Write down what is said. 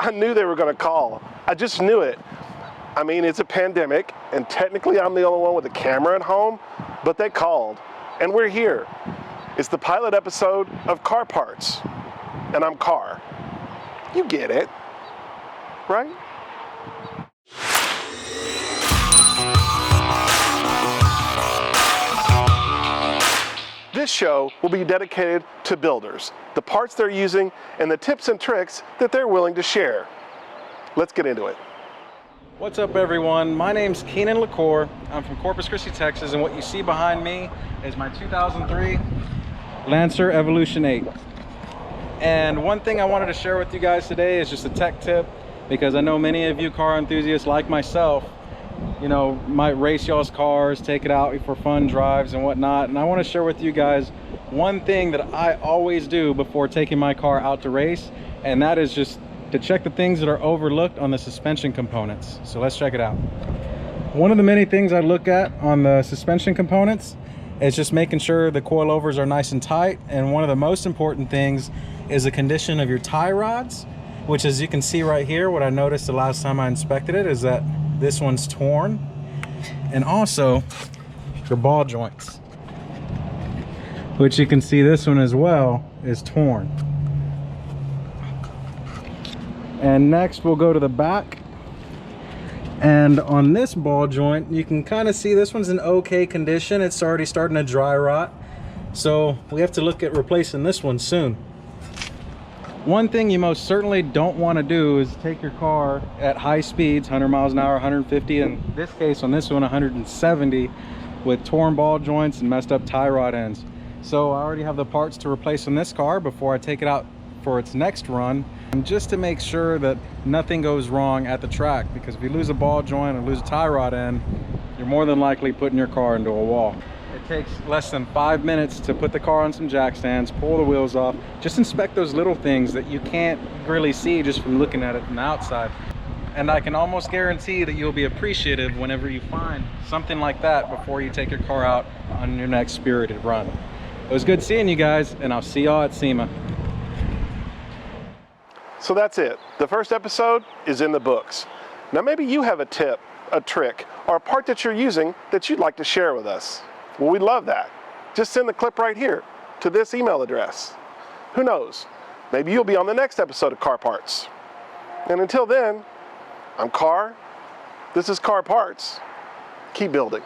I knew they were going to call. I just knew it. I mean, it's a pandemic, and technically I'm the only one with a camera at home, but they called, and we're here. It's the pilot episode of Carr Parts, and I'm Carr. You get it, right? This show will be dedicated to builders, the parts they're using, and the tips and tricks that they're willing to share. Let's get into it. What's up, everyone? My name's Keenen LaCour. I'm from Corpus Christi, Texas, and what you see behind me is my 2003 Lancer Evolution 8. And one thing I wanted to share with you guys today is just a tech tip, because I know many of you car enthusiasts like myself, you know, might race y'all's cars, take it out for fun drives and whatnot. And I want to share with you guys one thing that I always do before taking my car out to race, and that is just to check the things that are overlooked on the suspension components. So let's check it out. One of the many things I look at on the suspension components is just making sure the coilovers are nice and tight. And one of the most important things is the condition of your tie rods, which, as you can see right here, what I noticed the last time I inspected it is that this one's torn. And also the ball joints, which you can see this one as well is torn. And next we'll go to the back, and on this ball joint you can kind of see this one's in okay condition. It's already starting to dry rot, so we have to look at replacing this one soon. One thing you most certainly don't want to do is take your car at high speeds, 100 miles an hour, 150, in this case on this one 170, with torn ball joints and messed up tie rod ends. So I already have the parts to replace on this car before I take it out for its next run, and just to make sure that nothing goes wrong at the track, because if you lose a ball joint or lose a tie rod end, you're more than likely putting your car into a wall. It takes less than 5 minutes to put the car on some jack stands, pull the wheels off, just inspect those little things that you can't really see just from looking at it from the outside. And I can almost guarantee that you'll be appreciative whenever you find something like that before you take your car out on your next spirited run. It was good seeing you guys, and I'll see y'all at SEMA. So that's it. The first episode is in the books. Now maybe you have a tip, a trick, or a part that you're using that you'd like to share with us. Well, we'd love that. Just send the clip right here to this email address. Who knows? Maybe you'll be on the next episode of Carr Parts. And until then, I'm Carr. This is Carr Parts. Keep building.